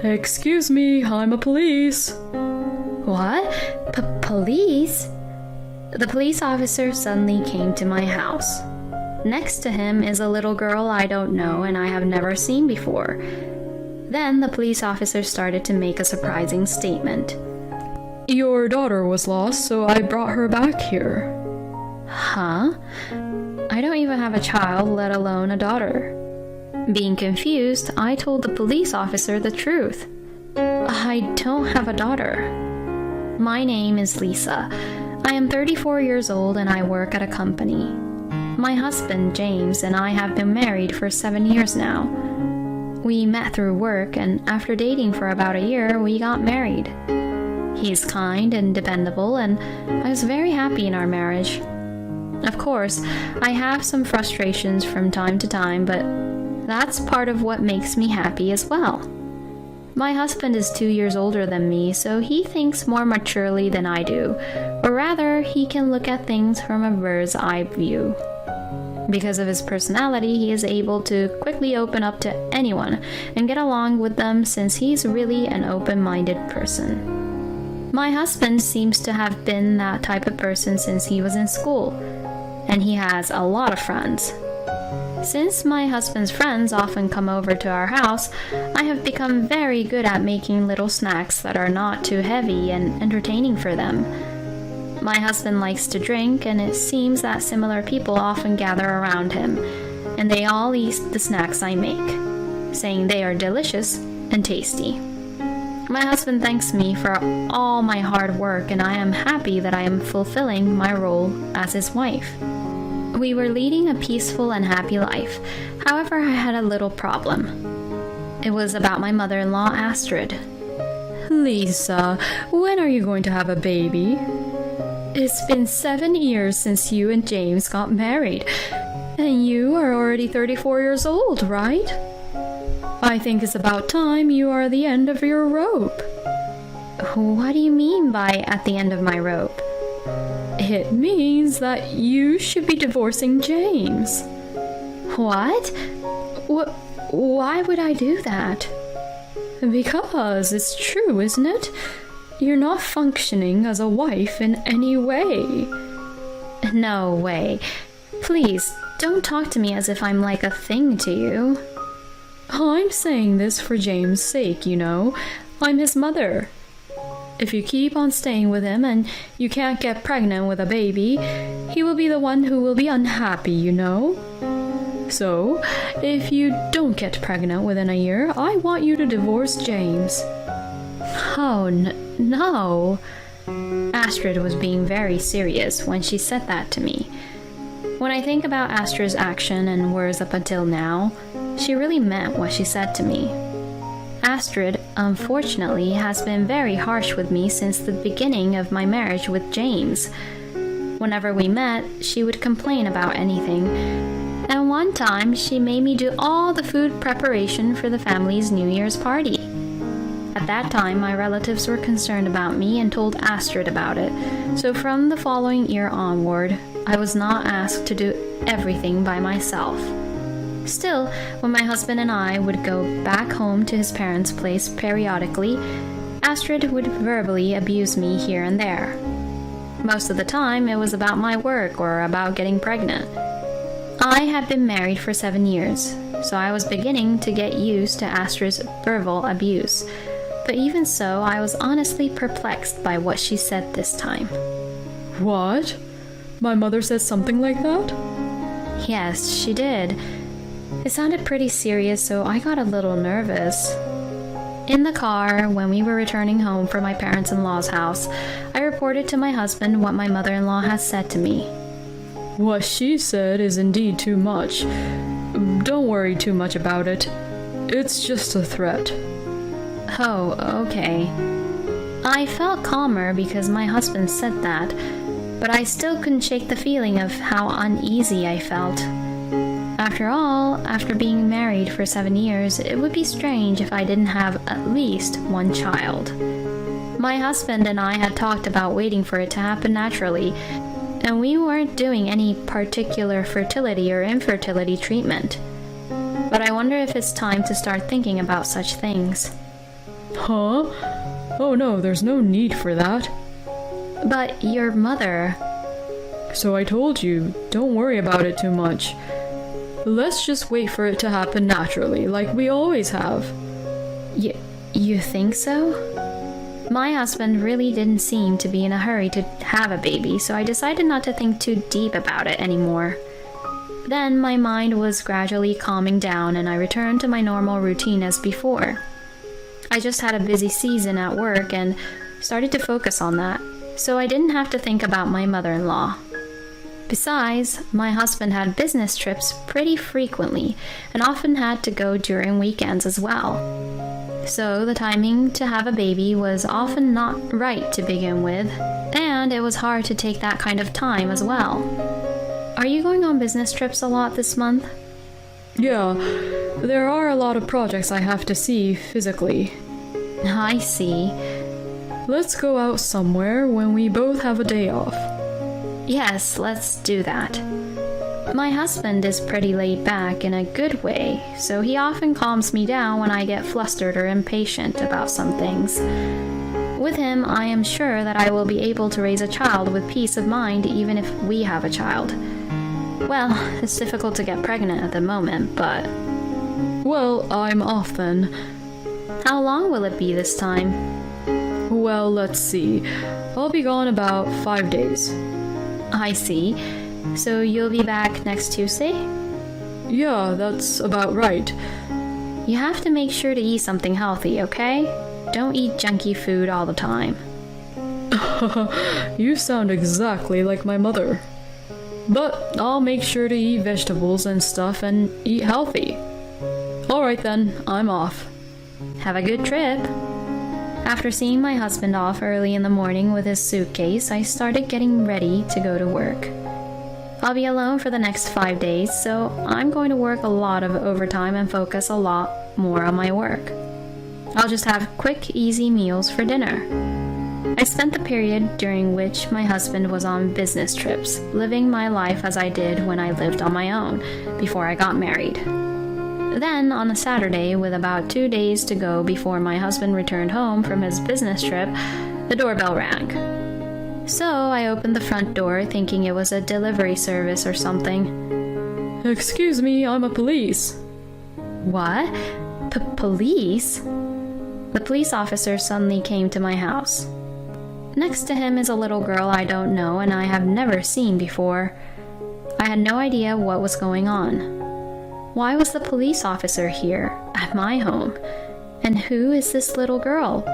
Excuse me, I'm a police. What? Police? The police officer suddenly came to my house. Next to him is a little girl I don't know and I have never seen before. Then the police officer started to make a surprising statement. Your daughter was lost, so I brought her back here. Huh? I don't even have a child, let alone a daughter. Being confused, I told the police officer the truth. I don't have a daughter. My name is Lisa. I am 34 years old and I work at a company. My husband, James, and I have been married for 7 years now. We met through work, and after dating for about a year, we got married. He's kind and dependable, and I was very happy in our marriage. Of course, I have some frustrations from time to time, but that's part of what makes me happy as well. My husband is 2 years older than me, so he thinks more maturely than I do, or rather, he can look at things from a bird's eye view. Because of his personality, he is able to quickly open up to anyone and get along with them since he's really an open-minded person. My husband seems to have been that type of person since he was in school, and he has a lot of friends. Since my husband's friends often come over to our house, I have become very good at making little snacks that are not too heavy and entertaining for them. My husband likes to drink, and it seems that similar people often gather around him, and they all eat the snacks I make, saying they are delicious and tasty. My husband thanks me for all my hard work, and I am happy that I am fulfilling my role as his wife. We were leading a peaceful and happy life. However, I had a little problem. It was about my mother-in-law, Astrid. Lisa, when are you going to have a baby? It's been 7 years since you and James got married, and you are already 34 years old, right? I think it's about time you are at the end of your rope. What do you mean by at the end of my rope? It means that you should be divorcing James. What? Why would I do that? Because it's true, isn't it? You're not functioning as a wife in any way. No way. Please, don't talk to me as if I'm like a thing to you. I'm saying this for James' sake, you know. I'm his mother. If you keep on staying with him and you can't get pregnant with a baby, he will be the one who will be unhappy, you know. So, if you don't get pregnant within a year, I want you to divorce James. Oh, no. Astrid was being very serious when she said that to me. When I think about Astrid's action and words up until now, she really meant what she said to me. Astrid, unfortunately, has been very harsh with me since the beginning of my marriage with James. Whenever we met, she would complain about anything, and one time she made me do all the food preparation for the family's New Year's party. At that time, my relatives were concerned about me and told Astrid about it, so from the following year onward, I was not asked to do everything by myself. Still, when my husband and I would go back home to his parents' place periodically, Astrid would verbally abuse me here and there. Most of the time, it was about my work or about getting pregnant. I had been married for 7 years, so I was beginning to get used to Astrid's verbal abuse. But even so, I was honestly perplexed by what she said this time. What? My mother said something like that? Yes, she did. It sounded pretty serious, so I got a little nervous. In the car, when we were returning home from my parents-in-law's house, I reported to my husband what my mother-in-law had said to me. What she said is indeed too much. Don't worry too much about it. It's just a threat. Oh, okay. I felt calmer because my husband said that, but I still couldn't shake the feeling of how uneasy I felt. After all, after being married for 7 years, it would be strange if I didn't have at least one child. My husband and I had talked about waiting for it to happen naturally, and we weren't doing any particular fertility or infertility treatment. But I wonder if it's time to start thinking about such things. Huh? Oh no, there's no need for that. But your mother... So I told you, don't worry about it too much. Let's just wait for it to happen naturally, like we always have. You think so? My husband really didn't seem to be in a hurry to have a baby, so I decided not to think too deep about it anymore. Then my mind was gradually calming down and I returned to my normal routine as before. I just had a busy season at work and started to focus on that, so I didn't have to think about my mother-in-law. Besides, my husband had business trips pretty frequently and often had to go during weekends as well. So the timing to have a baby was often not right to begin with, and it was hard to take that kind of time as well. Are you going on business trips a lot this month? Yeah, there are a lot of projects I have to see physically. I see. Let's go out somewhere when we both have a day off. Yes, let's do that. My husband is pretty laid back in a good way, so he often calms me down when I get flustered or impatient about some things. With him, I am sure that I will be able to raise a child with peace of mind even if we have a child. Well, it's difficult to get pregnant at the moment, but... Well, I'm off then. How long will it be this time? Well, let's see. I'll be gone about 5 days. I see. So you'll be back next Tuesday? Yeah, that's about right. You have to make sure to eat something healthy, okay? Don't eat junky food all the time. You sound exactly like my mother. But I'll make sure to eat vegetables and stuff and eat healthy. Alright then, I'm off. Have a good trip. After seeing my husband off early in the morning with his suitcase, I started getting ready to go to work. I'll be alone for the next 5 days, so I'm going to work a lot of overtime and focus a lot more on my work. I'll just have quick, easy meals for dinner. I spent the period during which my husband was on business trips, living my life as I did when I lived on my own before I got married. Then, on a Saturday, with about 2 days to go before my husband returned home from his business trip, the doorbell rang. So I opened the front door thinking it was a delivery service or something. Excuse me, I'm a police. What? Police? The police officer suddenly came to my house. Next to him is a little girl I don't know and I have never seen before. I had no idea what was going on. Why was the police officer here, at my home? And who is this little girl?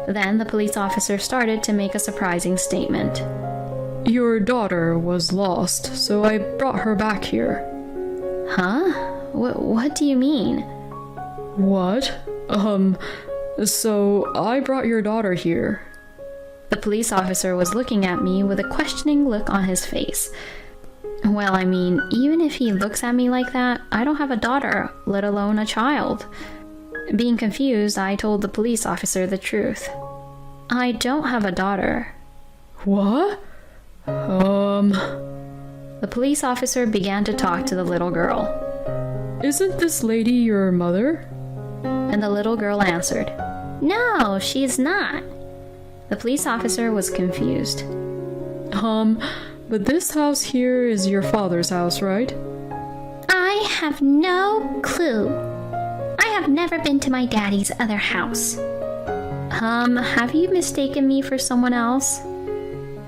Then the police officer started to make a surprising statement. Your daughter was lost, so I brought her back here. Huh? What do you mean? What? So I brought your daughter here. The police officer was looking at me with a questioning look on his face. Well, I mean, even if he looks at me like that, I don't have a daughter, let alone a child. Being confused, I told the police officer the truth. I don't have a daughter. What? The police officer began to talk to the little girl. Isn't this lady your mother? And the little girl answered, No, she's not. The police officer was confused. But this house here is your father's house, right? I have no clue. I have never been to my daddy's other house. Have you mistaken me for someone else?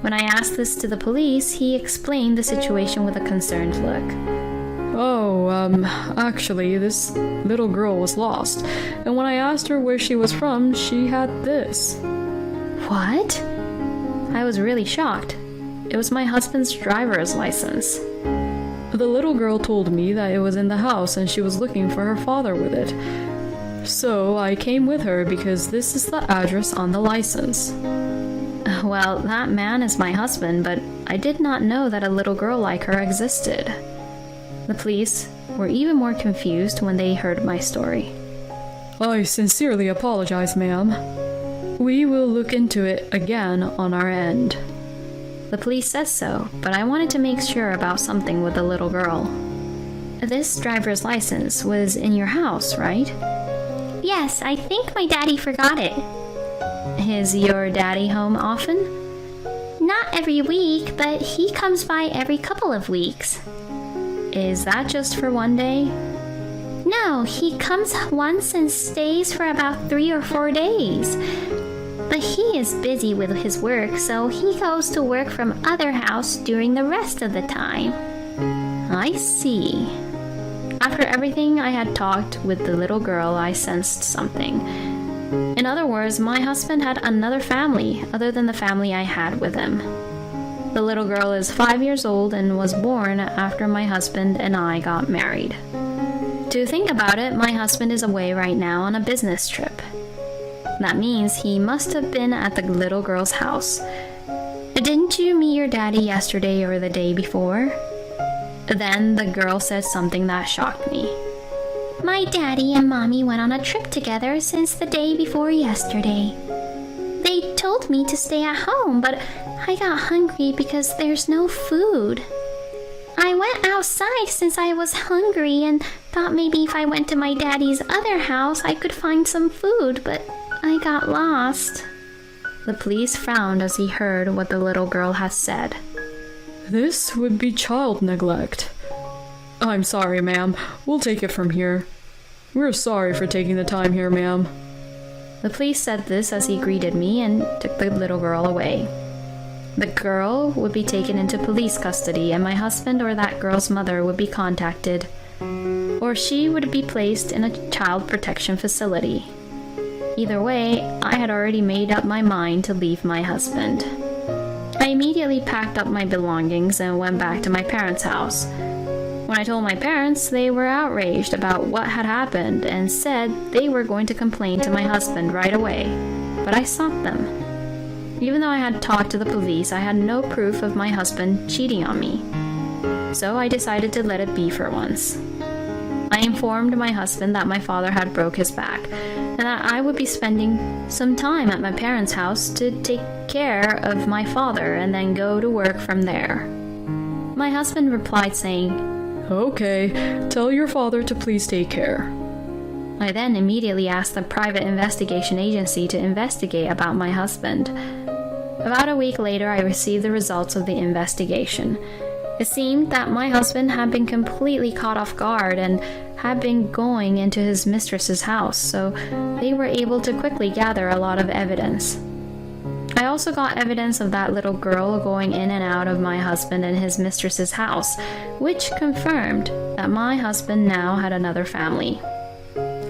When I asked this to the police, he explained the situation with a concerned look. Oh, actually, this little girl was lost, and when I asked her where she was from, she had this. What? I was really shocked. It was my husband's driver's license. The little girl told me that it was in the house and she was looking for her father with it. So I came with her because this is the address on the license. Well, that man is my husband, but I did not know that a little girl like her existed. The police were even more confused when they heard my story. I sincerely apologize, ma'am. We will look into it again on our end. The police says so, but I wanted to make sure about something with the little girl. This driver's license was in your house, right? Yes, I think my daddy forgot it. Is your daddy home often? Not every week, but he comes by every couple of weeks. Is that just for one day? No, he comes once and stays for about 3 or 4 days. But he is busy with his work, so he goes to work from other house during the rest of the time. I see. After everything I had talked with the little girl, I sensed something. In other words, my husband had another family other than the family I had with him. The little girl is 5 years old and was born after my husband and I got married. To think about it, my husband is away right now on a business trip. That means he must have been at the little girl's house. Didn't you meet your daddy yesterday or the day before? Then the girl said something that shocked me. My daddy and mommy went on a trip together since the day before yesterday. They told me to stay at home, but I got hungry because there's no food. I went outside since I was hungry and thought maybe if I went to my daddy's other house I could find some food, but I got lost. The police frowned as he heard what the little girl had said. This would be child neglect. I'm sorry, ma'am. We'll take it from here. We're sorry for taking the time here, ma'am. The police said this as he greeted me and took the little girl away. The girl would be taken into police custody and my husband or that girl's mother would be contacted, or she would be placed in a child protection facility. Either way, I had already made up my mind to leave my husband. I immediately packed up my belongings and went back to my parents' house. When I told my parents, they were outraged about what had happened and said they were going to complain to my husband right away, but I stopped them. Even though I had talked to the police, I had no proof of my husband cheating on me. So I decided to let it be for once. I informed my husband that my father had broke his back and that I would be spending some time at my parents' house to take care of my father and then go to work from there. My husband replied saying, Okay, tell your father to please take care. I then immediately asked the private investigation agency to investigate about my husband. About a week later, I received the results of the investigation. It seemed that my husband had been completely caught off guard and had been going into his mistress's house, so they were able to quickly gather a lot of evidence. I also got evidence of that little girl going in and out of my husband and his mistress's house, which confirmed that my husband now had another family.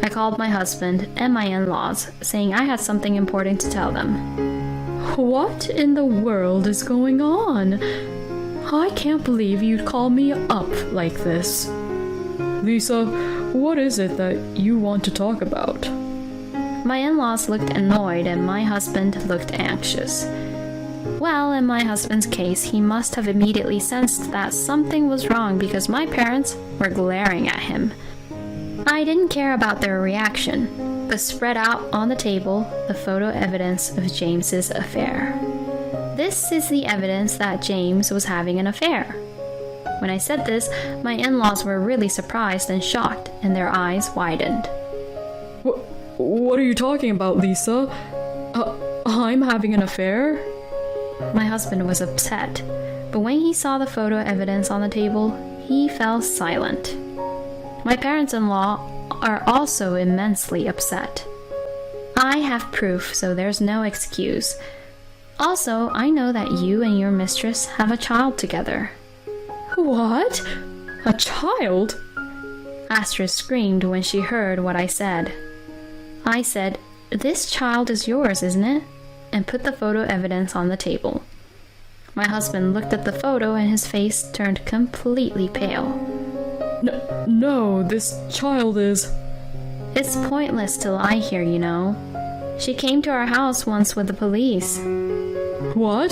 I called my husband and my in-laws, saying I had something important to tell them. What in the world is going on? I can't believe you'd call me up like this. Lisa, what is it that you want to talk about? My in-laws looked annoyed and my husband looked anxious. Well, in my husband's case, he must have immediately sensed that something was wrong because my parents were glaring at him. I didn't care about their reaction, but spread out on the table the photo evidence of James's affair. This is the evidence that James was having an affair. When I said this, my in-laws were really surprised and shocked, and their eyes widened. What are you talking about, Lisa? I'm having an affair? My husband was upset, but when he saw the photo evidence on the table, he fell silent. My parents-in-law are also immensely upset. I have proof, so there's no excuse. Also, I know that you and your mistress have a child together. What? A child? Astrid screamed when she heard what I said. I said, "This child is yours, isn't it?" and put the photo evidence on the table. My husband looked at the photo and his face turned completely pale. No, this child is... It's pointless to lie here, you know. She came to our house once with the police. What?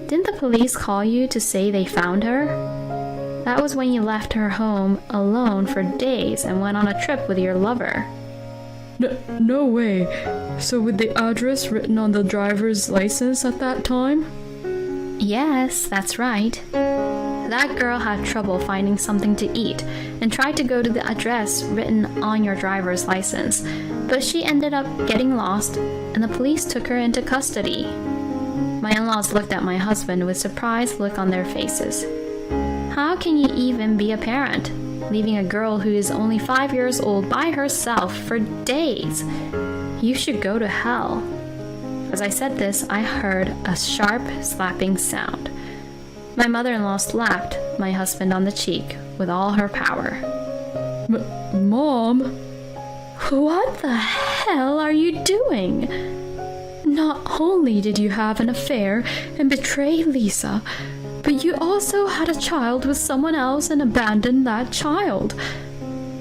Didn't the police call you to say they found her? That was when you left her home alone for days and went on a trip with your lover. No way. So with the address written on the driver's license at that time? Yes, that's right. That girl had trouble finding something to eat and tried to go to the address written on your driver's license, but she ended up getting lost, and the police took her into custody. My in-laws looked at my husband with surprised look on their faces. How can you even be a parent, leaving a girl who is only 5 years old by herself for days? You should go to hell. As I said this, I heard a sharp slapping sound. My mother-in-law slapped my husband on the cheek with all her power. Mom? What the hell are you doing? Not only did you have an affair and betray Lisa, but you also had a child with someone else and abandoned that child.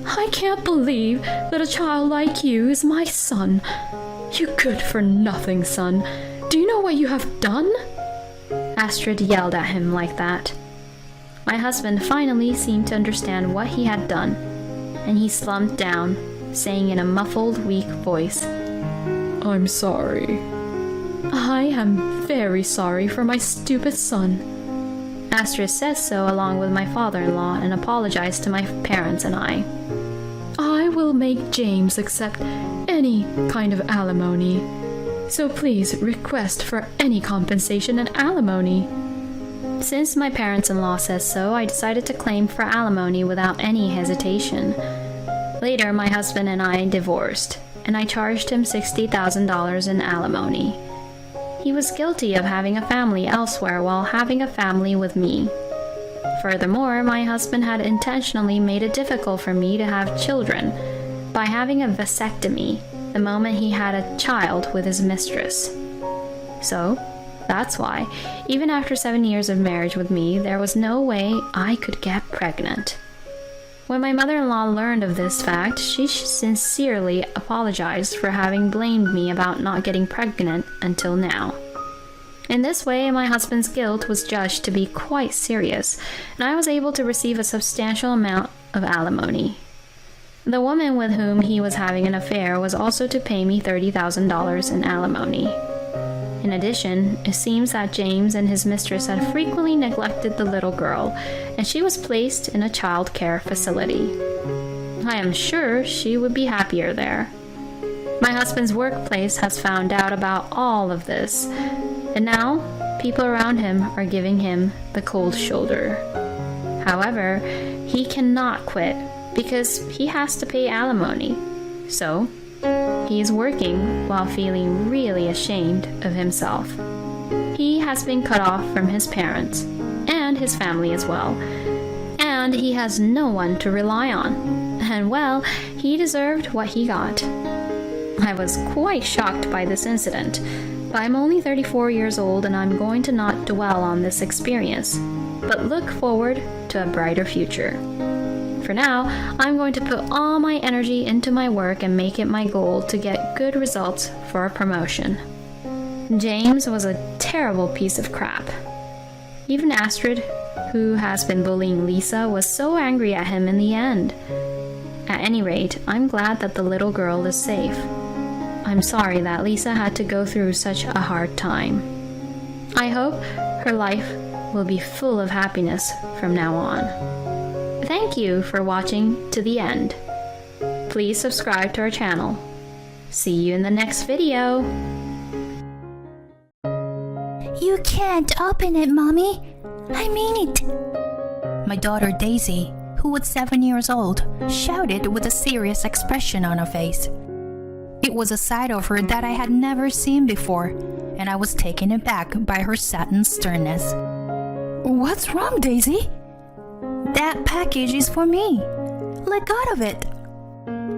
I can't believe that a child like you is my son. You good-for-nothing son. Do you know what you have done? Astrid yelled at him like that. My husband finally seemed to understand what he had done, and he slumped down, saying in a muffled, weak voice, I'm sorry. I am very sorry for my stupid son. Astrid said so along with my father-in-law and apologized to my parents and I. I will make James accept any kind of alimony. So please request for any compensation and alimony. Since my parents-in-law said so, I decided to claim for alimony without any hesitation. Later, my husband and I divorced, and I charged him $60,000 in alimony. He was guilty of having a family elsewhere while having a family with me. Furthermore, my husband had intentionally made it difficult for me to have children by having a vasectomy the moment he had a child with his mistress. So, that's why, even after 7 years of marriage with me, there was no way I could get pregnant. When my mother-in-law learned of this fact, she sincerely apologized for having blamed me about not getting pregnant until now. In this way, my husband's guilt was judged to be quite serious, and I was able to receive a substantial amount of alimony. The woman with whom he was having an affair was also to pay me $30,000 in alimony. In addition, it seems that James and his mistress had frequently neglected the little girl, and she was placed in a child care facility. I am sure she would be happier there. My husband's workplace has found out about all of this, and now people around him are giving him the cold shoulder. However, he cannot quit because he has to pay alimony. So, he is working while feeling really ashamed of himself. He has been cut off from his parents and his family as well, and he has no one to rely on. And well, he deserved what he got. I was quite shocked by this incident, but I'm only 34 years old and I'm going to not dwell on this experience, but look forward to a brighter future. For now, I'm going to put all my energy into my work and make it my goal to get good results for a promotion. James was a terrible piece of crap. Even Astrid, who has been bullying Lisa, was so angry at him in the end. At any rate, I'm glad that the little girl is safe. I'm sorry that Lisa had to go through such a hard time. I hope her life will be full of happiness from now on. Thank you for watching to the end. Please subscribe to our channel. See you in the next video. You can't open it, Mommy. I mean it. My daughter Daisy, who was 7 years old, shouted with a serious expression on her face. It was a side of her that I had never seen before, and I was taken aback by her sudden sternness. What's wrong, Daisy? That package is for me. Let go of it.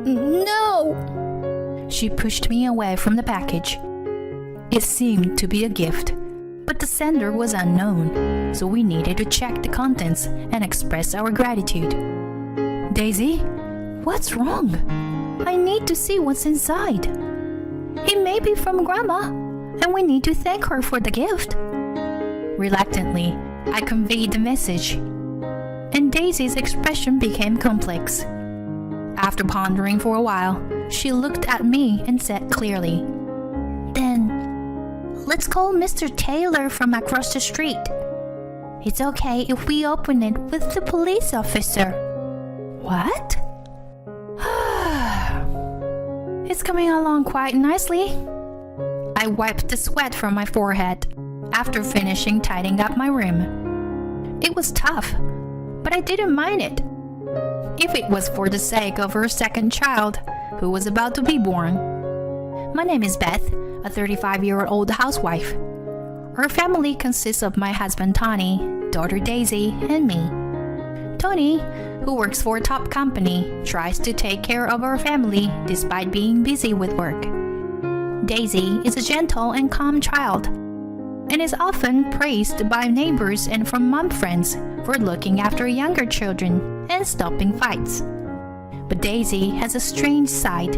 No! She pushed me away from the package. It seemed to be a gift, but the sender was unknown, so we needed to check the contents and express our gratitude. Daisy, what's wrong? I need to see what's inside. It may be from Grandma, and we need to thank her for the gift. Reluctantly, I conveyed the message, and Daisy's expression became complex. After pondering for a while, she looked at me and said clearly, "Then, let's call Mr. Taylor from across the street. It's okay if we open it with the police officer." What? It's coming along quite nicely. I wiped the sweat from my forehead after finishing tidying up my room. It was tough, but I didn't mind it. If it was for the sake of her second child, who was about to be born. My name is Beth, a 35-year-old housewife. Our family consists of my husband Tony, daughter Daisy, and me. Tony, who works for a top company, tries to take care of our family despite being busy with work. Daisy is a gentle and calm child, and is often praised by neighbors and from mom friends for looking after younger children and stopping fights. But Daisy has a strange side,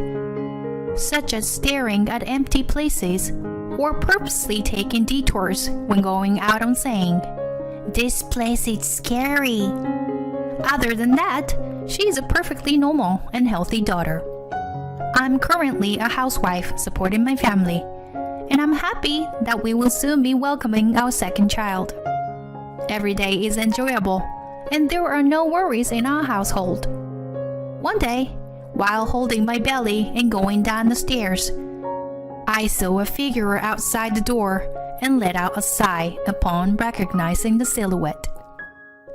such as staring at empty places or purposely taking detours when going out and saying, "This place is scary." Other than that, she is a perfectly normal and healthy daughter. I'm currently a housewife supporting my family, and I'm happy that we will soon be welcoming our second child. Every day is enjoyable, and there are no worries in our household. One day, while holding my belly and going down the stairs, I saw a figure outside the door and let out a sigh upon recognizing the silhouette.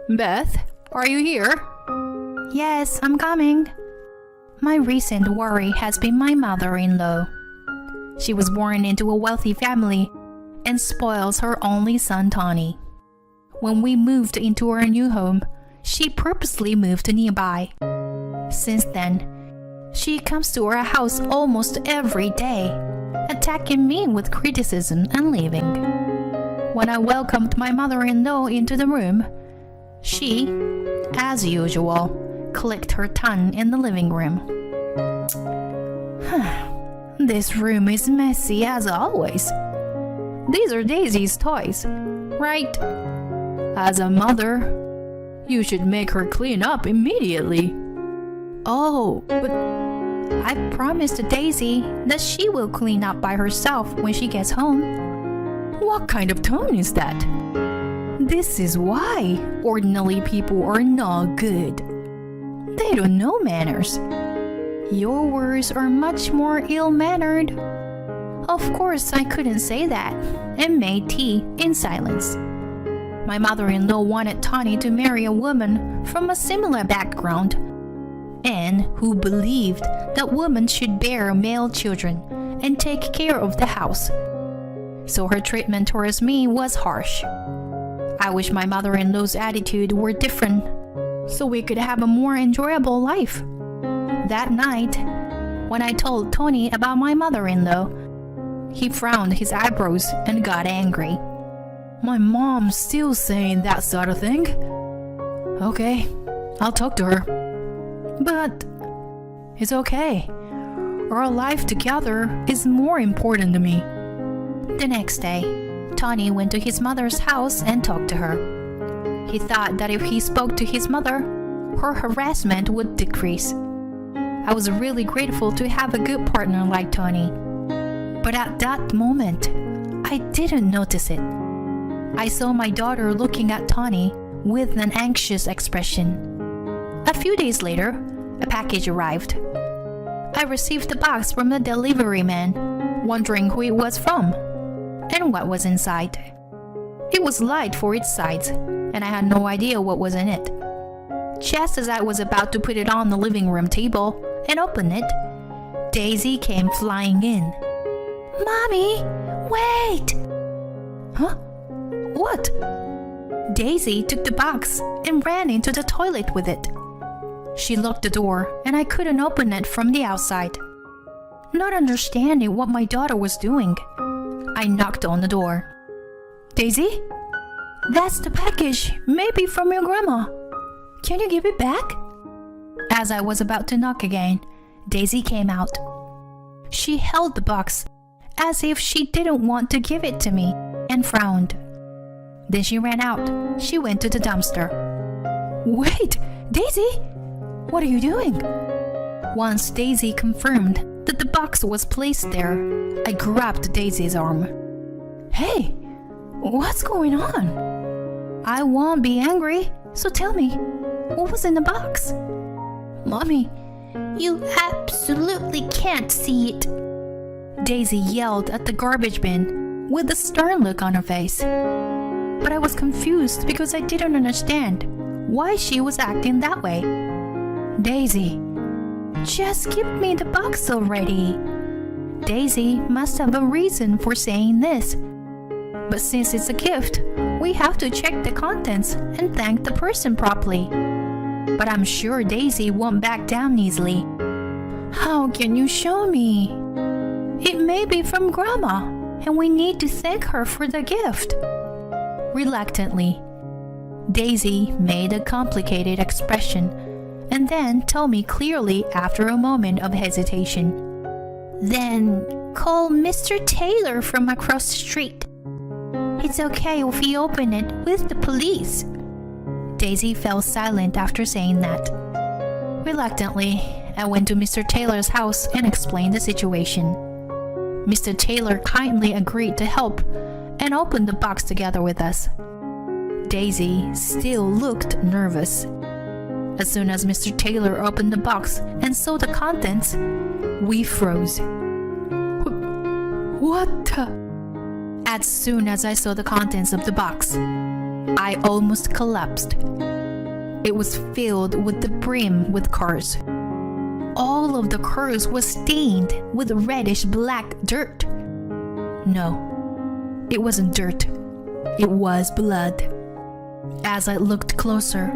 "Beth, are you here?" "Yes, I'm coming." My recent worry has been my mother-in-law. She was born into a wealthy family and spoils her only son Tony. When we moved into our new home, she purposely moved nearby. Since then, she comes to our house almost every day, attacking me with criticism and leaving. When I welcomed my mother-in-law into the room, she, as usual, clicked her tongue in the living room. This room is messy as always. These are Daisy's toys, right? As a mother, you should make her clean up immediately. Oh, but I promised Daisy that she will clean up by herself when she gets home. What kind of tone is that? This is why ordinary people are not good. They don't know manners. Your words are much more ill-mannered. Of course, I couldn't say that and made tea in silence. My mother-in-law wanted Tony to marry a woman from a similar background and who believed that women should bear male children and take care of the house. So her treatment towards me was harsh. I wish my mother-in-law's attitude were different so we could have a more enjoyable life. That night, when I told Tony about my mother-in-law, he frowned his eyebrows and got angry. My mom's still saying that sort of thing. Okay, I'll talk to her. But it's okay. Our life together is more important to me. The next day, Tony went to his mother's house and talked to her. He thought that if he spoke to his mother, her harassment would decrease. I was really grateful to have a good partner like Tony. But at that moment, I didn't notice it. I saw my daughter looking at Tony with an anxious expression. A few days later, a package arrived. I received the box from the delivery man, wondering who it was from and what was inside. It was light for its size, and I had no idea what was in it. Just as I was about to put it on the living room table and open it, Daisy came flying in. "Mommy, wait!" Huh? What? Daisy took the box and ran into the toilet with it. She locked the door and I couldn't open it from the outside. Not understanding what my daughter was doing, I knocked on the door. "Daisy? That's the package, maybe from your grandma. Can you give it back?" As I was about to knock again, Daisy came out. She held the box as if she didn't want to give it to me and frowned. Then she ran out. She went to the dumpster. "Wait, Daisy! What are you doing?" Once Daisy confirmed that the box was placed there, I grabbed Daisy's arm. "Hey, what's going on?" "I won't be angry, so tell me, what was in the box?" "Mommy, You absolutely can't see it, Daisy yelled at the garbage bin with a stern look on her face. But I was confused because I didn't understand why she was acting that way. Daisy, just give me the box already. Daisy must have a reason for saying this. But since it's a gift, we have to check the contents and thank the person properly. But I'm sure Daisy won't back down easily. How can you show me? It may be from Grandma, and we need to thank her for the gift. Reluctantly, Daisy made a complicated expression and then told me clearly after a moment of hesitation. Then call Mr. Taylor from across the street. It's okay if we open it with the police. Daisy fell silent after saying that. Reluctantly, I went to Mr. Taylor's house and explained the situation. Mr. Taylor kindly agreed to help and opened the box together with us. Daisy still looked nervous. As soon as Mr. Taylor opened the box and saw the contents, we froze. What the? As soon as I saw the contents of the box, I almost collapsed. It was filled with the brim with cars. All of the cars was stained with reddish black dirt. No, it wasn't dirt. It was blood. As I looked closer,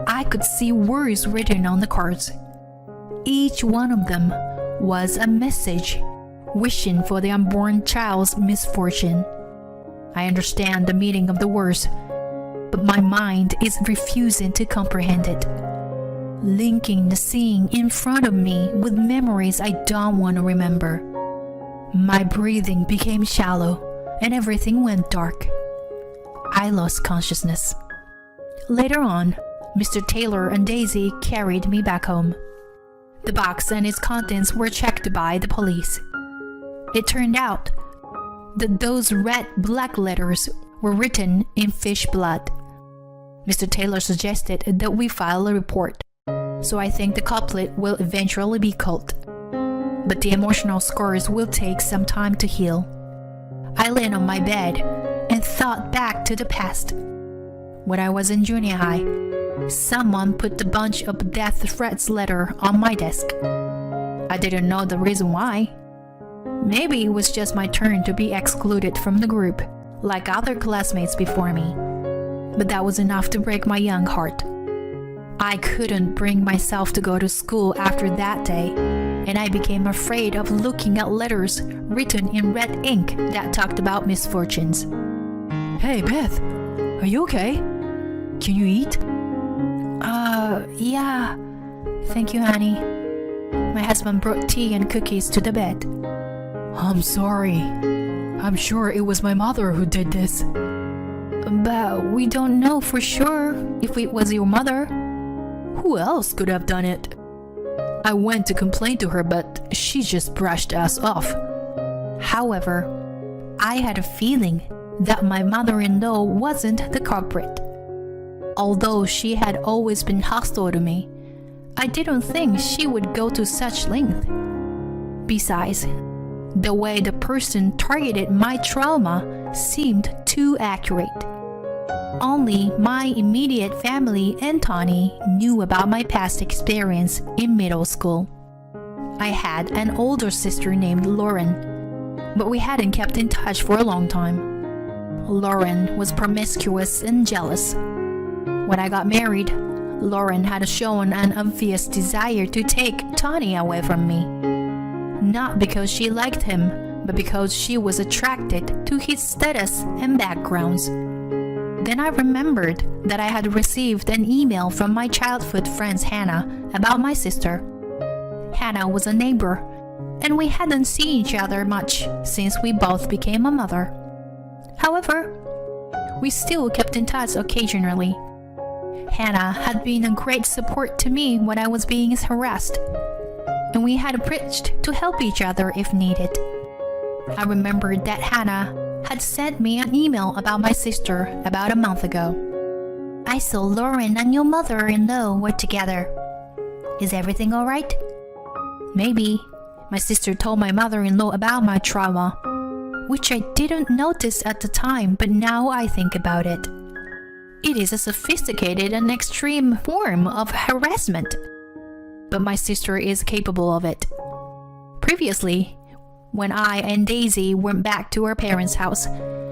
I could see words written on the cards. Each one of them was a message wishing for the unborn child's misfortune. I understand the meaning of the words, but my mind is refusing to comprehend it. Linking the scene in front of me with memories I don't want to remember. My breathing became shallow and everything went dark. I lost consciousness. Later on, Mr. Taylor and Daisy carried me back home. The box and its contents were checked by the police. It turned out that those red black letters were written in fish blood. Mr. Taylor suggested that we file a report, so I think the culprit will eventually be caught. But the emotional scars will take some time to heal. I lay on my bed and thought back to the past. When I was in junior high, someone put a bunch of death threats letter on my desk. I didn't know the reason why. Maybe it was just my turn to be excluded from the group, like other classmates before me. But that was enough to break my young heart. I couldn't bring myself to go to school after that day, and I became afraid of looking at letters written in red ink that talked about misfortunes. Hey, Beth, are you okay? Can you eat? Yeah. Thank you, honey. My husband brought tea and cookies to the bed. I'm sorry. I'm sure it was my mother who did this. But we don't know for sure if it was your mother. Who else could have done it? I went to complain to her, but she just brushed us off. However, I had a feeling that my mother-in-law wasn't the culprit. Although she had always been hostile to me, I didn't think she would go to such length. Besides, the way the person targeted my trauma seemed too accurate. Only my immediate family and Tani knew about my past experience in middle school. I had an older sister named Lauren, but we hadn't kept in touch for a long time. Lauren was promiscuous and jealous. When I got married, Lauren had shown an obvious desire to take Tani away from me. Not because she liked him, but because she was attracted to his status and backgrounds. Then I remembered that I had received an email from my childhood friend Hannah about my sister. Hannah was a neighbor, and we hadn't seen each other much since we both became a mother. However, we still kept in touch occasionally. Hannah had been a great support to me when I was being harassed, and we had preached to help each other if needed. I remembered that Hannah had sent me an email about my sister about a month ago. I saw Lauren and your mother-in-law were together. Is everything all right? Maybe my sister told my mother-in-law about my trauma, which I didn't notice at the time, but now I think about it. It is a sophisticated and extreme form of harassment, but my sister is capable of it. Previously, when I and Daisy went back to our parents' house,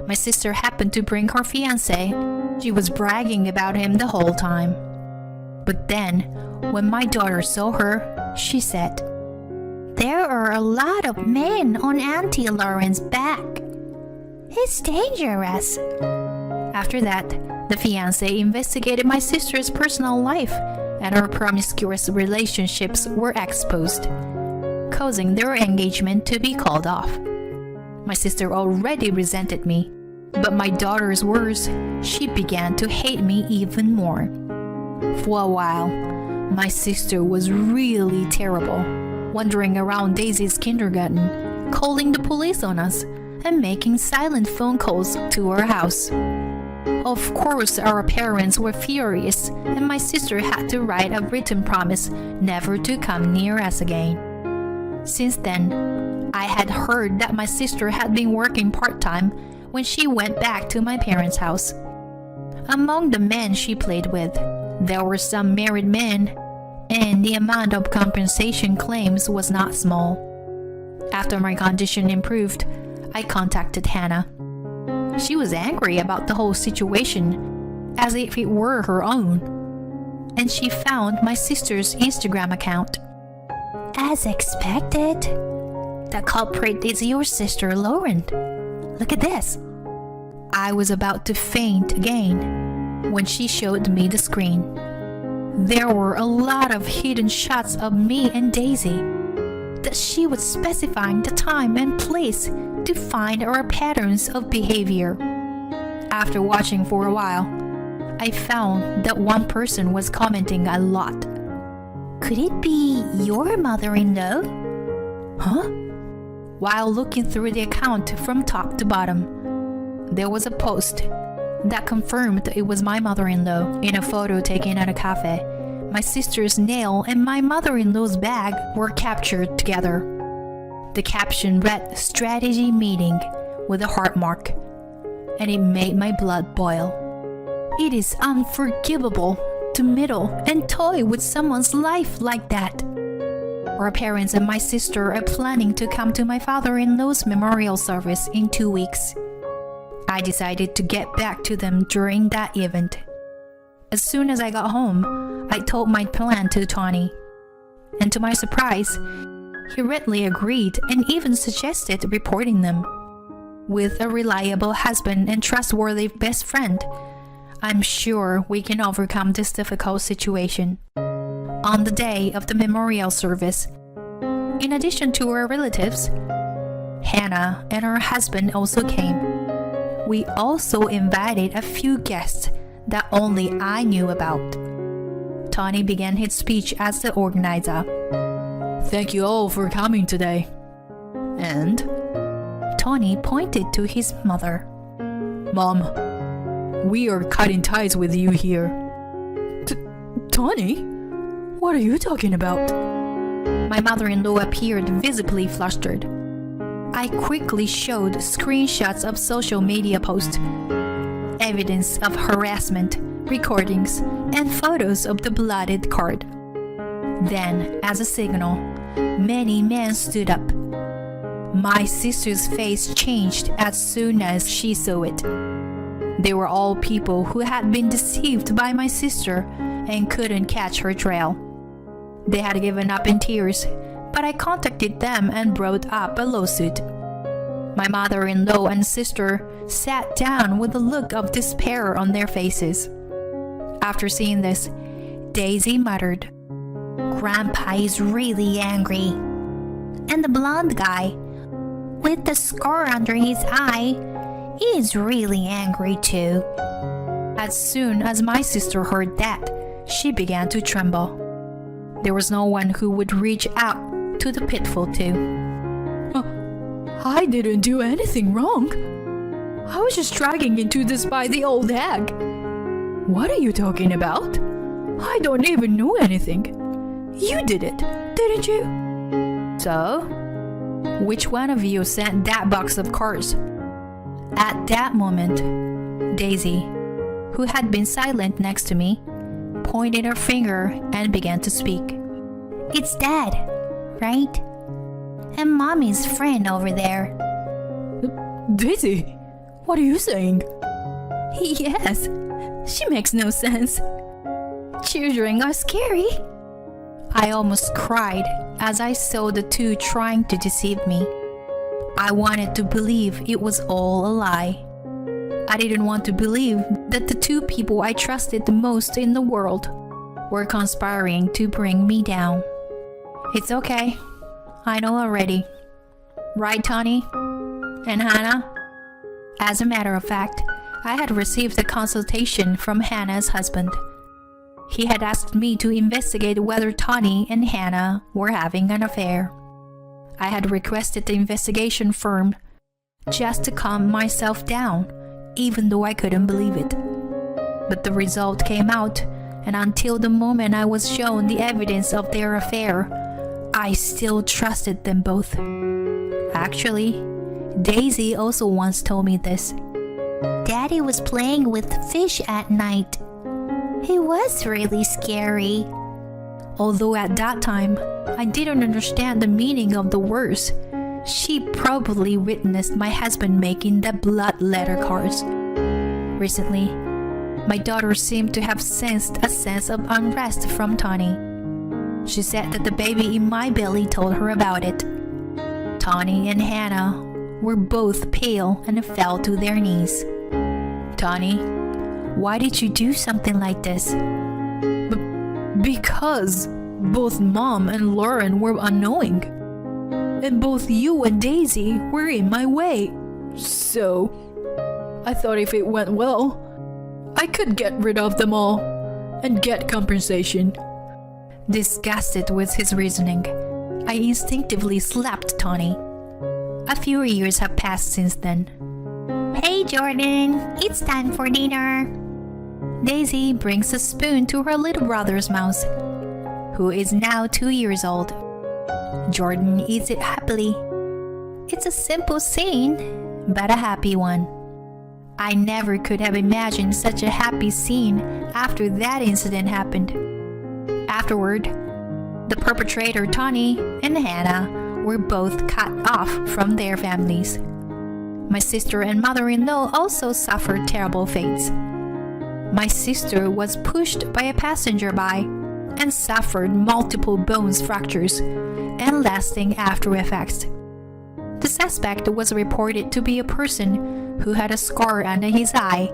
my sister happened to bring her fiancé. She was bragging about him the whole time. But then, when my daughter saw her, she said, "There are a lot of men on Auntie Lauren's back. He's dangerous." After that, the fiancé investigated my sister's personal life, and her promiscuous relationships were exposed, causing their engagement to be called off. My sister already resented me, but my daughter's worse, she began to hate me even more. For a while, my sister was really terrible, wandering around Daisy's kindergarten, calling the police on us, and making silent phone calls to our house. Of course, our parents were furious, and my sister had to write a written promise never to come near us again. Since then, I had heard that my sister had been working part-time when she went back to my parents' house. Among the men she played with, there were some married men, and the amount of compensation claims was not small. After my condition improved, I contacted Hannah. She was angry about the whole situation, as if it were her own, and she found my sister's Instagram account. As expected, the culprit is your sister Lauren. Look at this. I was about to faint again when she showed me the screen. There were a lot of hidden shots of me and Daisy that she was specifying the time and place to find our patterns of behavior. After watching for a while, I found that one person was commenting a lot. Could it be your mother-in-law? Huh? While looking through the account from top to bottom, there was a post that confirmed it was my mother-in-law in a photo taken at a cafe. My sister's nail and my mother-in-law's bag were captured together. The caption read "Strategy Meeting" with a heart mark, and it made my blood boil. It is unforgivable to meddle and toy with someone's life like that. Our parents and my sister are planning to come to my father-in-law's memorial service in 2 weeks. I decided to get back to them during that event. As soon as I got home, I told my plan to Tony. And to my surprise, he readily agreed and even suggested reporting them. With a reliable husband and trustworthy best friend, I'm sure we can overcome this difficult situation. On the day of the memorial service, in addition to our relatives, Hannah and her husband also came. We also invited a few guests that only I knew about. Tony began his speech as the organizer. Thank you all for coming today. And Tony pointed to his mother. Mom, we are cutting ties with you here. Tony? What are you talking about? My mother-in-law appeared visibly flustered. I quickly showed screenshots of social media posts, evidence of harassment, recordings, and photos of the bloodied card. Then, as a signal, many men stood up. My sister's face changed as soon as she saw it. They were all people who had been deceived by my sister and couldn't catch her trail. They had given up in tears, but I contacted them and brought up a lawsuit. My mother-in-law and sister sat down with a look of despair on their faces. After seeing this, Daisy muttered, "Grandpa is really angry. And the blonde guy, with the scar under his eye, is really angry too." As soon as my sister heard that, she began to tremble. There was no one who would reach out to the pitfall to. I didn't do anything wrong. I was just dragging into this by the old hag. What are you talking about? I don't even know anything. You did it, didn't you? So, which one of you sent that box of cards? At that moment, Daisy, who had been silent next to me, pointed her finger and began to speak. It's Dad, right? And Mommy's friend over there. Daisy, what are you saying? Yes, she makes no sense. Children are scary. I almost cried as I saw the two trying to deceive me. I wanted to believe it was all a lie. I didn't want to believe that the two people I trusted the most in the world were conspiring to bring me down. It's okay. I know already. Right, Tony? And Hannah? As a matter of fact, I had received a consultation from Hannah's husband. He had asked me to investigate whether Tony and Hannah were having an affair. I had requested the investigation firm just to calm myself down, even though I couldn't believe it. But the result came out, and until the moment I was shown the evidence of their affair, I still trusted them both. Actually, Daisy also once told me this. Daddy was playing with fish at night. It was really scary. Although at that time, I didn't understand the meaning of the words, she probably witnessed my husband making the blood letter cards. Recently, my daughter seemed to have sensed a sense of unrest from Tony. She said that the baby in my belly told her about it. Tony and Hannah were both pale and fell to their knees. Tony, why did you do something like this? Because both Mom and Lauren were unknowing. And both you and Daisy were in my way. So, I thought if it went well, I could get rid of them all and get compensation. Disgusted with his reasoning, I instinctively slapped Tony. A few years have passed since then. Hey Jordan, it's time for dinner. Daisy brings a spoon to her little brother's mouth, who is now 2 years old. Jordan eats it happily. It's a simple scene, but a happy one. I never could have imagined such a happy scene after that incident happened. Afterward, the perpetrator Tony and Hannah were both cut off from their families. My sister and mother-in-law also suffered terrible fates. My sister was pushed by a passerby and suffered multiple bone fractures and lasting after effects. The suspect was reported to be a person who had a scar under his eye,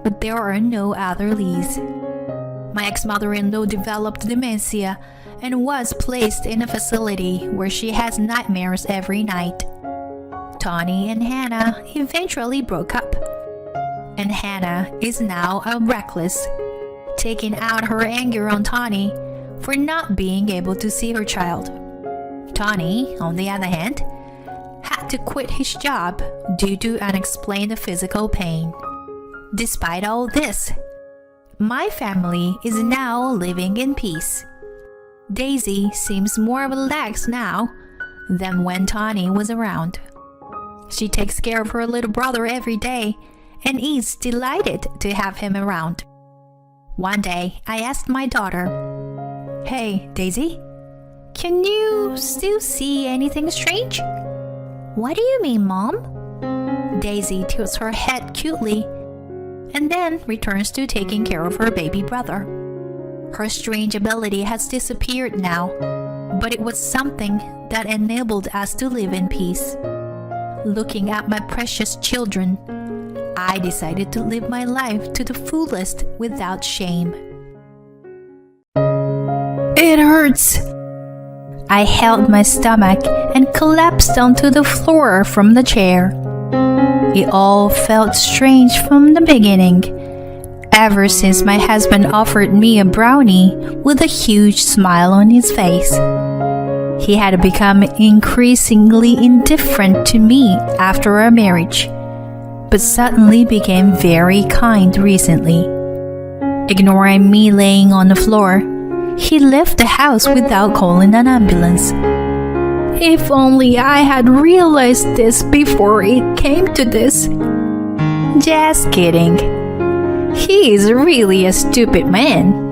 but there are no other leads. My ex-mother-in-law developed dementia and was placed in a facility where she has nightmares every night. Tony and Hannah eventually broke up, and Hannah is now reckless, taking out her anger on Tony for not being able to see her child. Tony, on the other hand, had to quit his job due to unexplained physical pain. Despite all this, my family is now living in peace. Daisy seems more relaxed now than when Tony was around. She takes care of her little brother every day and is delighted to have him around. One day, I asked my daughter, "Hey, Daisy, can you still see anything strange?" What do you mean, Mom? Daisy tilts her head cutely and then returns to taking care of her baby brother. Her strange ability has disappeared now, but it was something that enabled us to live in peace. Looking at my precious children, I decided to live my life to the fullest without shame. It hurts! I held my stomach and collapsed onto the floor from the chair. It all felt strange from the beginning, ever since my husband offered me a brownie with a huge smile on his face. He had become increasingly indifferent to me after our marriage, but suddenly became very kind recently. Ignoring me laying on the floor, he left the house without calling an ambulance. If only I had realized this before it came to this. Just kidding. He is really a stupid man.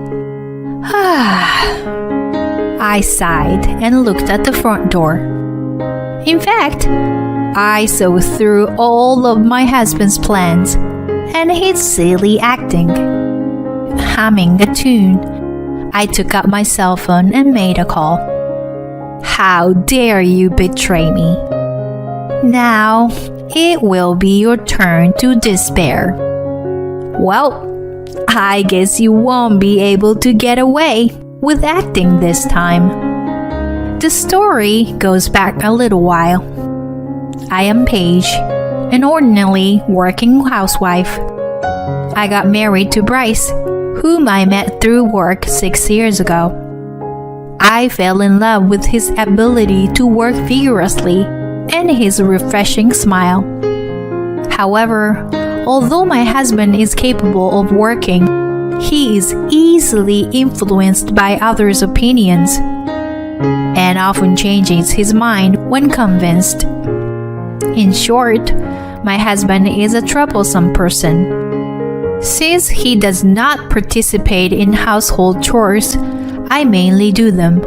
I sighed and looked at the front door. In fact, I saw through all of my husband's plans and his silly acting. Humming a tune, I took out my cell phone and made a call. How dare you betray me? Now, it will be your turn to despair. Well, I guess you won't be able to get away with acting this time. The story goes back a little while. I am Paige, an ordinary working housewife. I got married to Bryce, whom I met through work 6 years ago. I fell in love with his ability to work vigorously and his refreshing smile. However, although my husband is capable of working, he is easily influenced by others' opinions and often changes his mind when convinced. In short, my husband is a troublesome person. Since he does not participate in household chores, I mainly do them.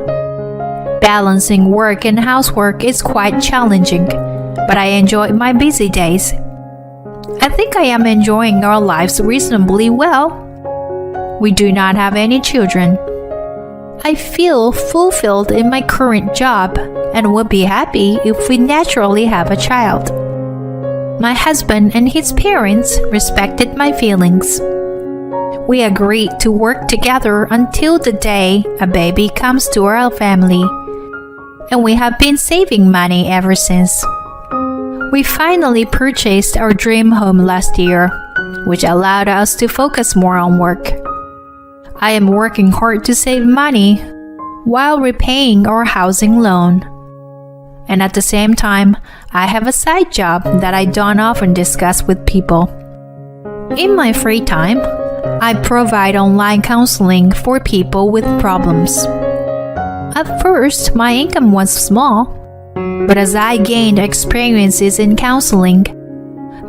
Balancing work and housework is quite challenging, but I enjoy my busy days. I think I am enjoying our lives reasonably well. We do not have any children. I feel fulfilled in my current job and would be happy if we naturally have a child. My husband and his parents respected my feelings. We agreed to work together until the day a baby comes to our family, and we have been saving money ever since. We finally purchased our dream home last year, which allowed us to focus more on work. I am working hard to save money while repaying our housing loan. And at the same time, I have a side job that I don't often discuss with people. In my free time, I provide online counseling for people with problems. At first, my income was small, but as I gained experiences in counseling,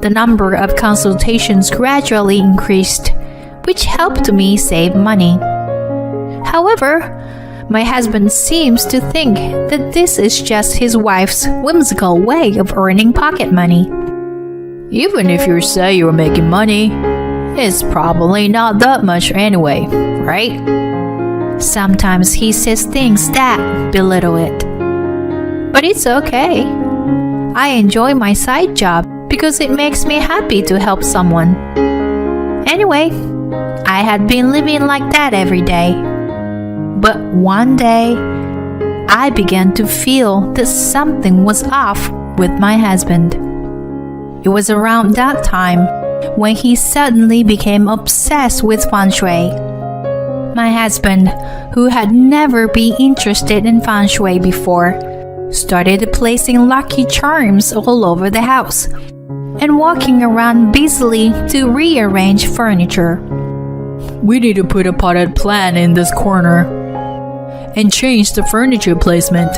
the number of consultations gradually increased, which helped me save money. However, my husband seems to think that this is just his wife's whimsical way of earning pocket money. Even if you say you're making money, it's probably not that much anyway, right? Sometimes he says things that belittle it. But it's okay. I enjoy my side job because it makes me happy to help someone. Anyway, I had been living like that every day. But one day, I began to feel that something was off with my husband. It was around that time when he suddenly became obsessed with feng shui. My husband, who had never been interested in feng shui before, started placing lucky charms all over the house and walking around busily to rearrange furniture. We need to put a potted plant in this corner and change the furniture placement.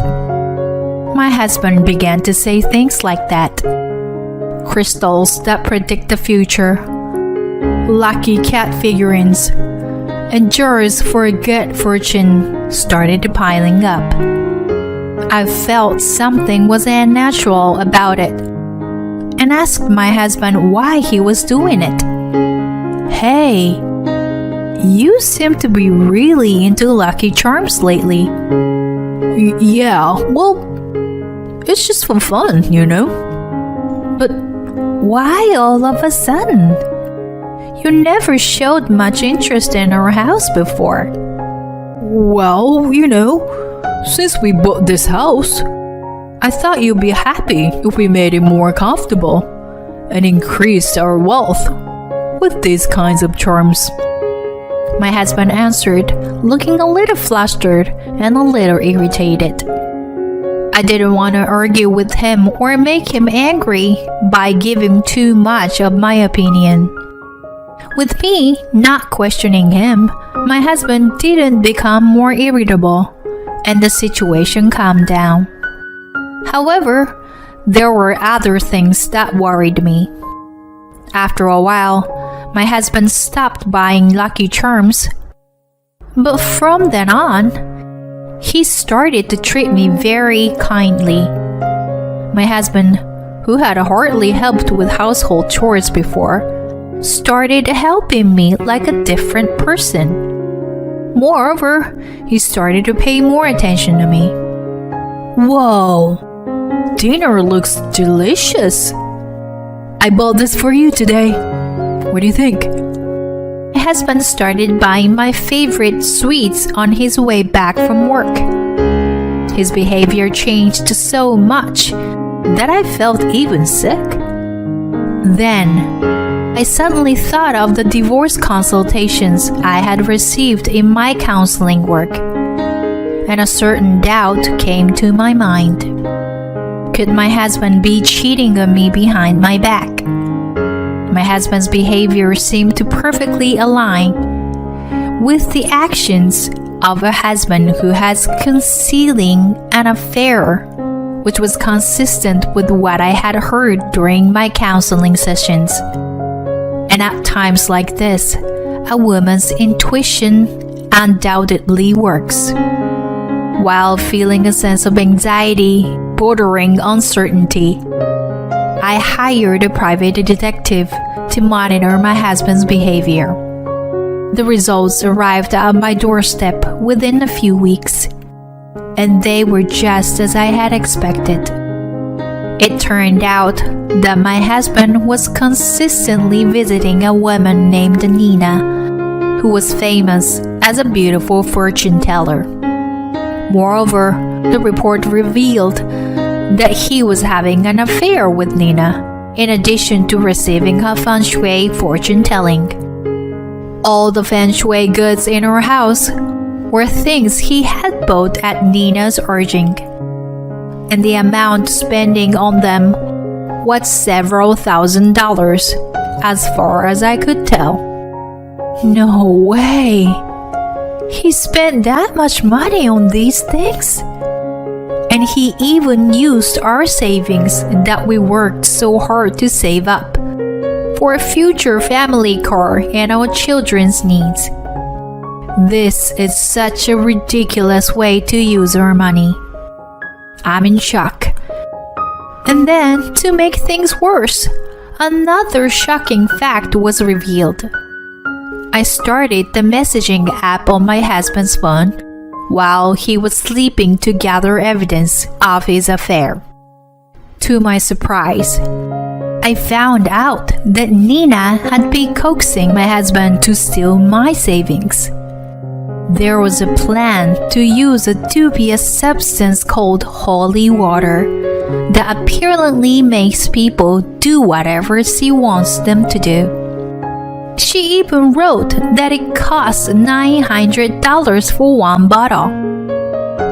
My husband began to say things like that. Crystals that predict the future, lucky cat figurines, and jars for good fortune started piling up. I felt something was unnatural about it and asked my husband why he was doing it. Hey, you seem to be really into Lucky Charms lately. Yeah, well, it's just for fun, you know? But why all of a sudden? You never showed much interest in our house before. Well, you know, since we bought this house, I thought you'd be happy if we made it more comfortable and increased our wealth with these kinds of charms. My husband answered, looking a little flustered and a little irritated. I didn't want to argue with him or make him angry by giving too much of my opinion. With me not questioning him, my husband didn't become more irritable, and the situation calmed down. However, there were other things that worried me. After a while, my husband stopped buying Lucky Charms. But from then on, he started to treat me very kindly. My husband, who had hardly helped with household chores before, started helping me like a different person. Moreover, he started to pay more attention to me. Whoa, dinner looks delicious. I bought this for you today. What do you think? My husband started buying my favorite sweets on his way back from work. His behavior changed so much that I felt even sick. Then, I suddenly thought of the divorce consultations I had received in my counseling work, and a certain doubt came to my mind. Could my husband be cheating on me behind my back? My husband's behavior seemed to perfectly align with the actions of a husband who has concealing an affair, which was consistent with what I had heard during my counseling sessions. And at times like this, a woman's intuition undoubtedly works. While feeling a sense of anxiety bordering uncertainty, I hired a private detective to monitor my husband's behavior. The results arrived at my doorstep within a few weeks, and they were just as I had expected. It turned out that my husband was consistently visiting a woman named Nina, who was famous as a beautiful fortune teller. Moreover, the report revealed that he was having an affair with Nina, in addition to receiving her feng shui fortune telling. All the feng shui goods in her house were things he had bought at Nina's urging, and the amount spending on them was several $1,000s, as far as I could tell. No way! He spent that much money on these things? And he even used our savings that we worked so hard to save up for a future family car and our children's needs. This is such a ridiculous way to use our money. I'm in shock. And then, to make things worse, another shocking fact was revealed. I started the messaging app on my husband's phone while he was sleeping to gather evidence of his affair. To my surprise, I found out that Nina had been coaxing my husband to steal my savings. There was a plan to use a dubious substance called holy water that apparently makes people do whatever she wants them to do. She even wrote that it costs $900 for one bottle.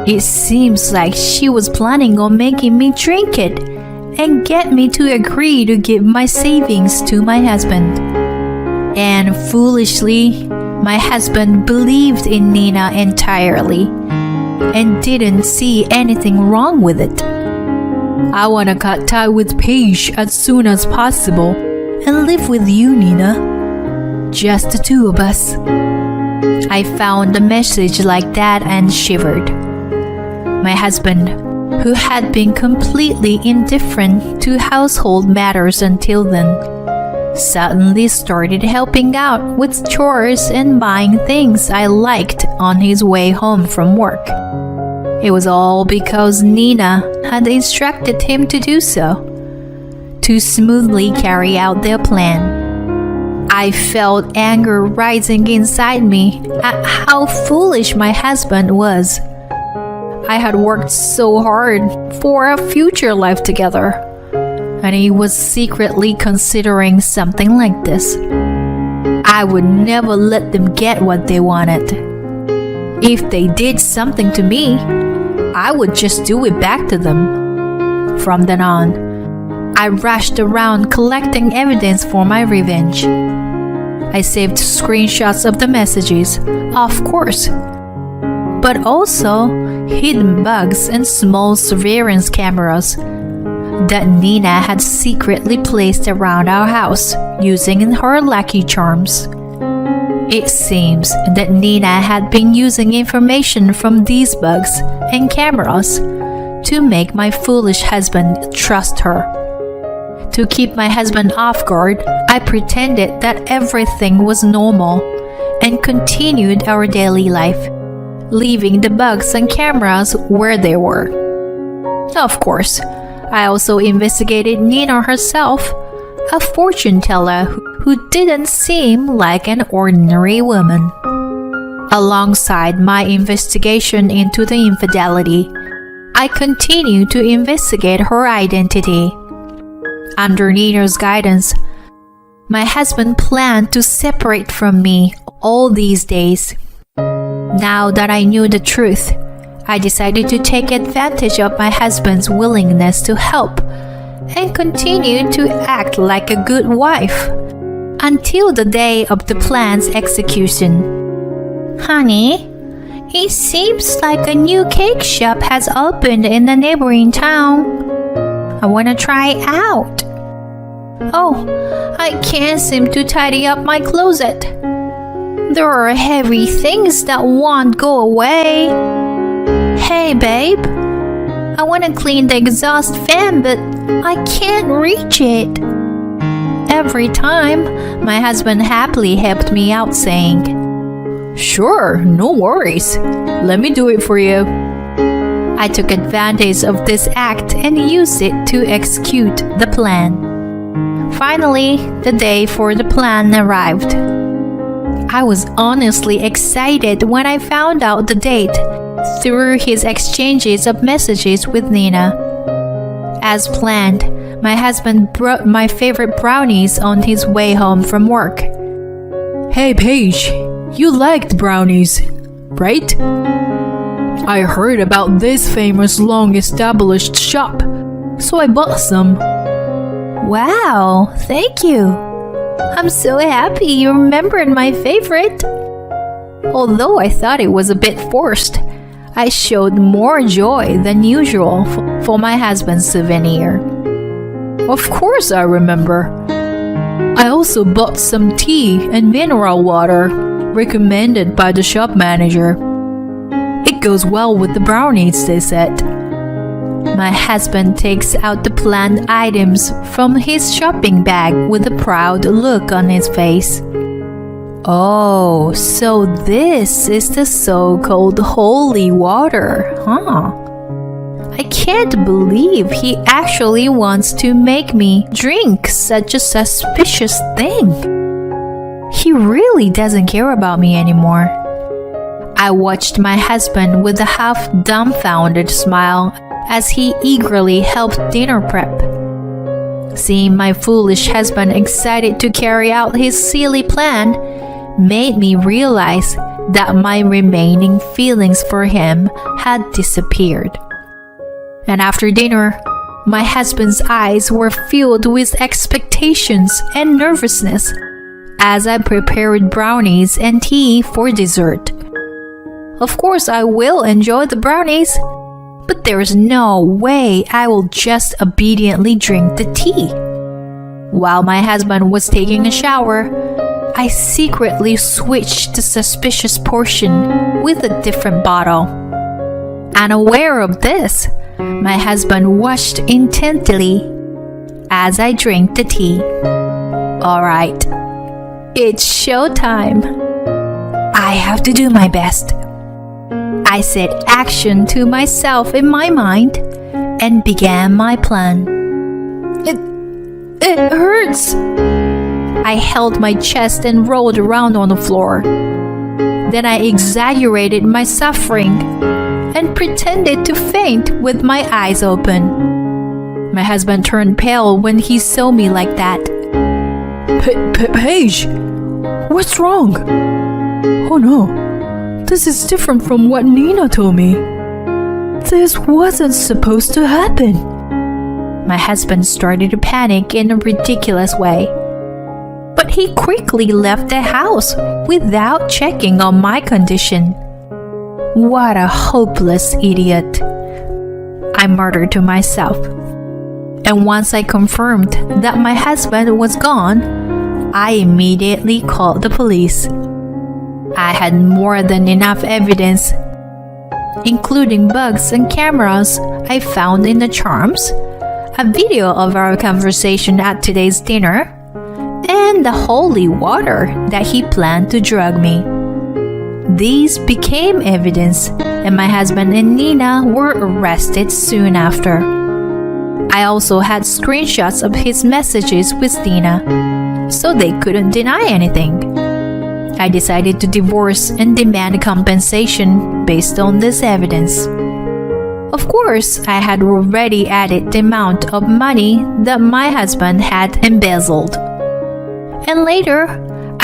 It seems like she was planning on making me drink it and get me to agree to give my savings to my husband. And foolishly, my husband believed in Nina entirely and didn't see anything wrong with it. I want to cut tie with Paige as soon as possible and live with you, Nina. Just the two of us. I found a message like that and shivered. My husband, who had been completely indifferent to household matters until then, suddenly started helping out with chores and buying things I liked on his way home from work. It was all because Nina had instructed him to do so, to smoothly carry out their plan. I felt anger rising inside me at how foolish my husband was. I had worked so hard for a future life together, and he was secretly considering something like this. I would never let them get what they wanted. If they did something to me, I would just do it back to them. From then on, I rushed around collecting evidence for my revenge. I saved screenshots of the messages, of course, but also hidden bugs and small surveillance cameras that Nina had secretly placed around our house using her lucky charms. It seems that Nina had been using information from these bugs and cameras to make my foolish husband trust her. To keep my husband off guard, I pretended that everything was normal and continued our daily life, leaving the bugs and cameras where they were. Of course, I also investigated Nina herself, a fortune teller who didn't seem like an ordinary woman. Alongside my investigation into the infidelity, I continued to investigate her identity. Under Nina's guidance, my husband planned to separate from me all these days. Now that I knew the truth, I decided to take advantage of my husband's willingness to help and continued to act like a good wife until the day of the plan's execution. Honey, it seems like a new cake shop has opened in the neighboring town. I want to try it out. Oh, I can't seem to tidy up my closet. There are heavy things that won't go away. Hey, babe. I want to clean the exhaust fan, but I can't reach it. Every time, my husband happily helped me out, saying, "Sure, no worries. Let me do it for you." I took advantage of this act and used it to execute the plan. Finally, the day for the plan arrived. I was honestly excited when I found out the date through his exchanges of messages with Nina. As planned, my husband brought my favorite brownies on his way home from work. Hey, Paige, you liked brownies, right? I heard about this famous long-established shop, so I bought some. Wow, thank you. I'm so happy you remembered my favorite. Although I thought it was a bit forced, I showed more joy than usual for my husband's souvenir. Of course I remember. I also bought some tea and mineral water recommended by the shop manager. It goes well with the brownies, they said. My husband takes out the planned items from his shopping bag with a proud look on his face. Oh, so this is the so-called holy water, huh? I can't believe he actually wants to make me drink such a suspicious thing. He really doesn't care about me anymore. I watched my husband with a half dumbfounded smile as he eagerly helped dinner prep. Seeing my foolish husband excited to carry out his silly plan made me realize that my remaining feelings for him had disappeared. And after dinner, my husband's eyes were filled with expectations and nervousness as I prepared brownies and tea for dessert. Of course, I will enjoy the brownies, but there's no way I will just obediently drink the tea. While my husband was taking a shower, I secretly switched the suspicious portion with a different bottle. Unaware of this, my husband watched intently as I drank the tea. All right, it's showtime. I have to do my best. I said action to myself in my mind and began my plan. It hurts. I held my chest and rolled around on the floor. Then I exaggerated my suffering and pretended to faint with my eyes open. My husband turned pale when he saw me like that. Paige, what's wrong? Oh no, this is different from what Nina told me. This wasn't supposed to happen. My husband started to panic in a ridiculous way. But he quickly left the house without checking on my condition. What a hopeless idiot, I muttered to myself. And once I confirmed that my husband was gone, I immediately called the police. I had more than enough evidence, including bugs and cameras I found in the charms, a video of our conversation at today's dinner, and the holy water that he planned to drug me. These became evidence, and my husband and Nina were arrested soon after. I also had screenshots of his messages with Nina, so they couldn't deny anything. I decided to divorce and demand compensation based on this evidence. Of course, I had already added the amount of money that my husband had embezzled. And later,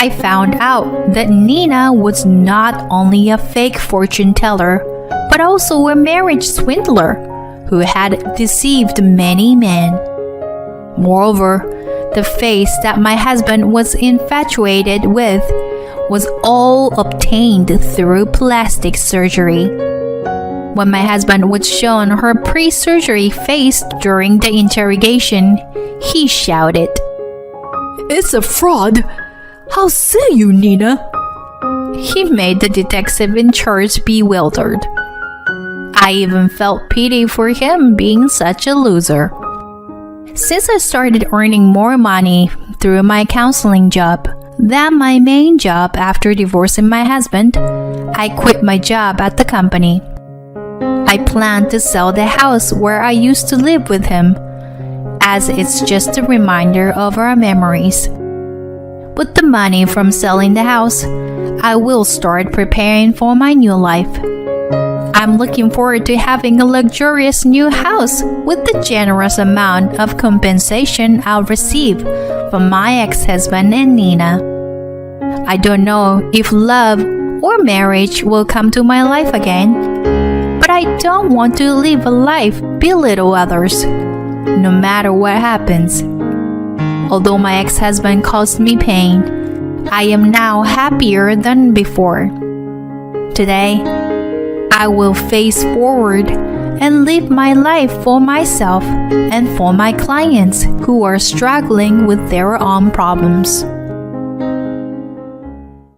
I found out that Nina was not only a fake fortune teller, but also a marriage swindler who had deceived many men. Moreover, the face that my husband was infatuated with was all obtained through plastic surgery. When my husband was shown her pre-surgery face during the interrogation, he shouted, It's a fraud! How say you, Nina? He made the detective in charge bewildered. I even felt pity for him being such a loser. Since I started earning more money through my counseling job than my main job after divorcing my husband, I quit my job at the company. I plan to sell the house where I used to live with him, as it's just a reminder of our memories. With the money from selling the house, I will start preparing for my new life. I'm looking forward to having a luxurious new house with the generous amount of compensation I'll receive from my ex-husband and Nina. I don't know if love or marriage will come to my life again, but I don't want to live a life belittle others, no matter what happens. Although my ex-husband caused me pain, I am now happier than before. Today, I will face forward and live my life for myself and for my clients who are struggling with their own problems.